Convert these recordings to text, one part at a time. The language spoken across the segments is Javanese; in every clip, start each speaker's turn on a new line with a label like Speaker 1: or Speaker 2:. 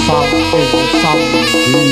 Speaker 1: saking sambikala.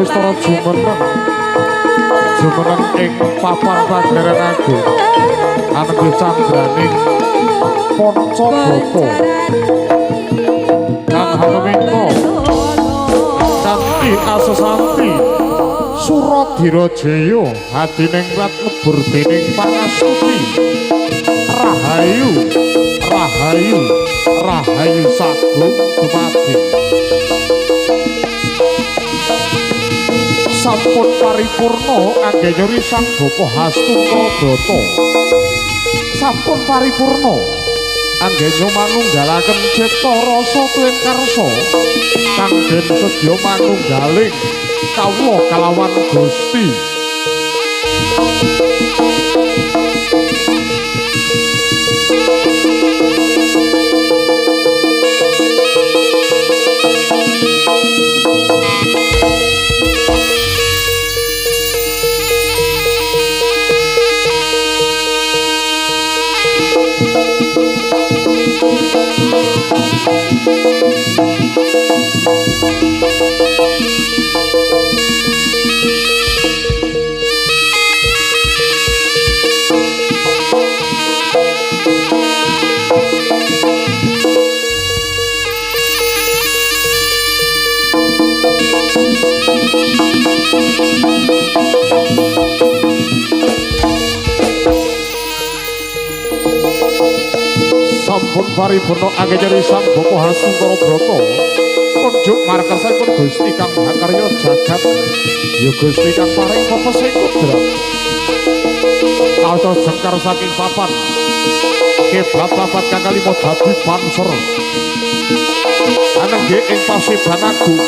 Speaker 1: Sawistara jumeneng ing papan pagelaran agung anembe candraning Pancabata kang hamengko kanthi asesanti Suradira Jaya hatining rat lebur dening pangastuti Rahayu Rahayu Rahayu sagung dumadi sampun paripurna anggenyuri Sang Bapa Hastungga Brata sampun paripurna anggenya manunggalaken cipta rasa tuwin karsa kang den sedya manunggaling kawula kalawan Gusti
Speaker 2: sampun paripurna anggene Sang Bapa Hasungkara Brata kunjuk markasipun Gusti kang makarya jagat ya Gusti kang paring pepesing kudrat kados jengkar saking papan kiblat papat kang kalima dadi panser anengge ing Paseban Agung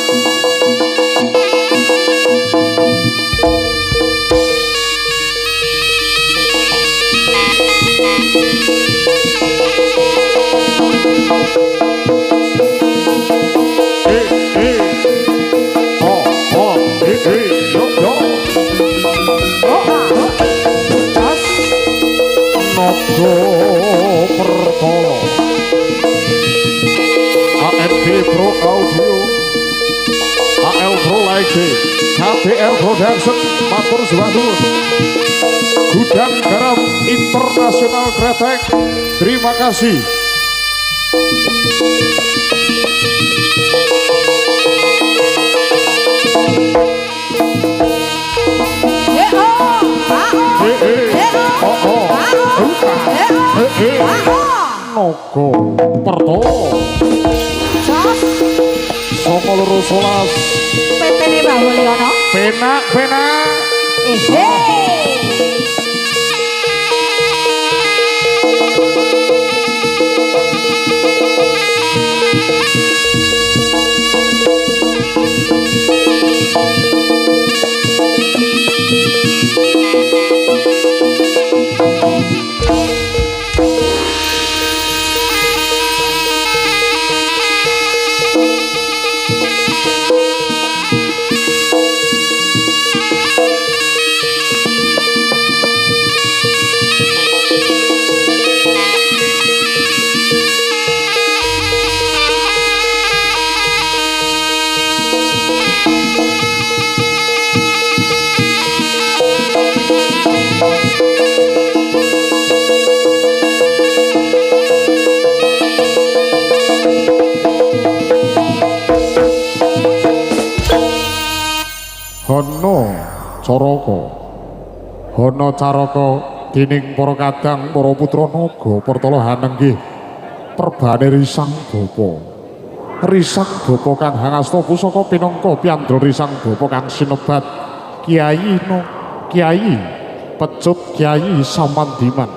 Speaker 2: Pertolo ANB Pro Audio AL Pro Live KBR Production matur suwun Gudang Garam Internasional Kretek terima kasih. Nogo Pertolo Soko loro solas
Speaker 3: PP Mbah Mulyono
Speaker 2: penak Hono Caraka dening para kadang para putra naga Pertolo hanenggih perbane Risang Bapa kang hangasta pusaka pinangka piandra Risang Bapa kang sinebat Kiai Pecut Kiai Samandiman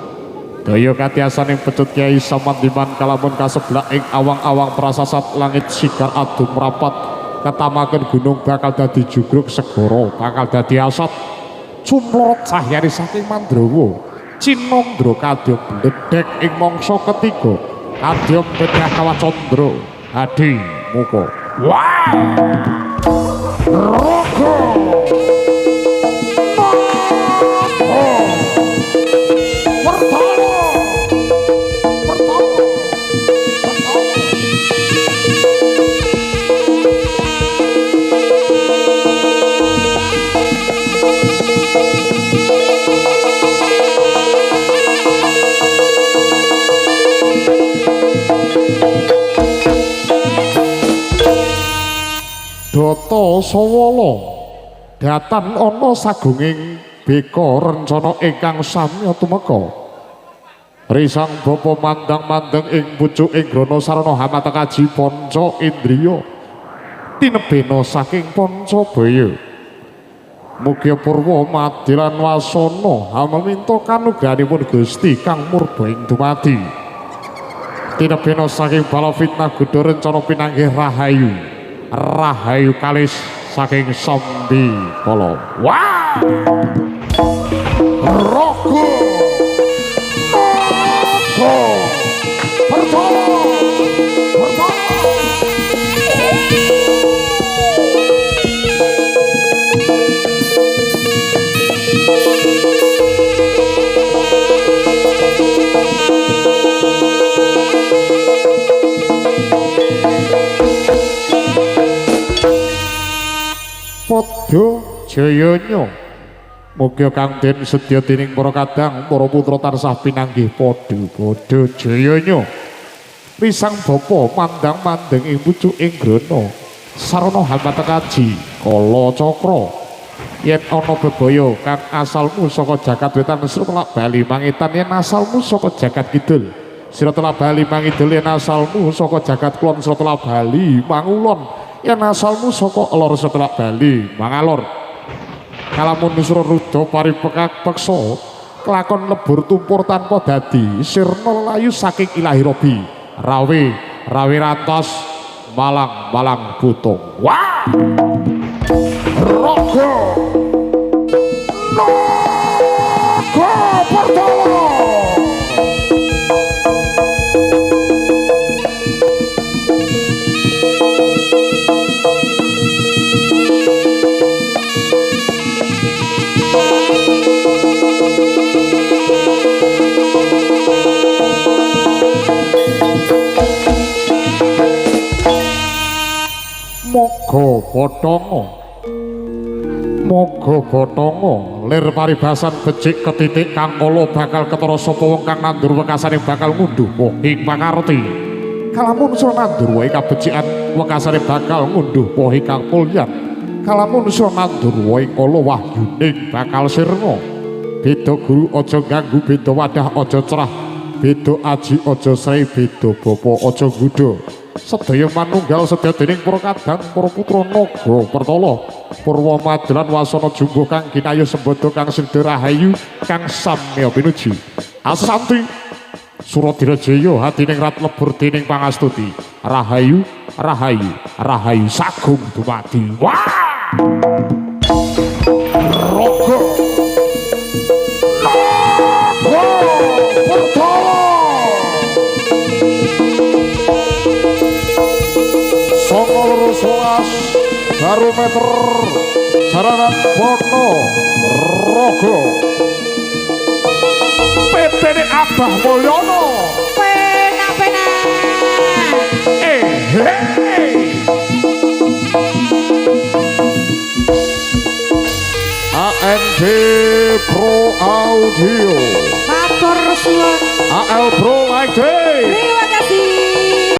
Speaker 2: daya katiasaning Pecut Kiai Samandiman kalamun kaseblak ing awang-awang prasasat langit sigar adum rapat ketamaken gunung bakal dadi jugruk segara bakal dadi asat cumlorot cahyane saking Mandrawa Cinandra kadya bledhek ing mangsa ketiga kadya bedah kawacandra hadi muka Rogo Data Sawala datan ana sagunging beka rencana ingkang samya tumeka Risang Bapa mandang-mandeng ing pucuking grana sarana hamata kaji panca indriya tinebena saking Pancabaya mugi purwa madhi lan wasana hamaminta kanugrahanipun Gusti kang murba ing dumadi tinebena saking bala fitnah gudha rencana pinanggih rahayu kalis saking Sambi Kala Rogo Pertolo Padha jayanya mugi kang den sedya dening para kadang para putra tansah pinanggih padha jayanya Risang Bapa mandang-mandeng ing pucuking grana sarana hamata kaji kala cakra yen ana bebaya kang asalmu saka jagat wetan sruk lak bali mangitan yen asalmu saka jagat kidul sira telah bali mangidul yen asalmu saka jagat kulon sira telah bali mangulon yen asalmu saka lor sira telah bali mangalor kalamun sira rudha paripekak peksa kelakon lebur tumpur tanpa dadi sirna layu saking ilahi robi rawe rantos malang butung wah rogo naga Bathara Moga Bathara lir paribasan becik ketitik kang kala bakal ketara sapa wong kang nandur wekasane bakal ngunduh ing pakarti kalamun sira nandur wae kabecikan wekasane bakal ngunduh woh kang mulyan kalamun sira nandur wae kala wahyuning bakal sirna beda guru aja ganggu beda wadah aja cerah beda aji aja srei beda bapa aja ngudha sedaya manunggal sedaya dening para kadang para putra naga Pertala Purwa Madelan wasana jungguh kang ginayu sembodo kang sida rahayu kang samya pinuji asanti Suradira Jaya hatining rat lebur dening pangastuti rahayu sagung dumadi wah raga Pertala Songol Soas Barometer Jaranan Bono Rogo PTN Abah Mulyono
Speaker 3: Pena
Speaker 2: AND Pro Audio
Speaker 3: Matur suwun
Speaker 2: AL Pro Like Day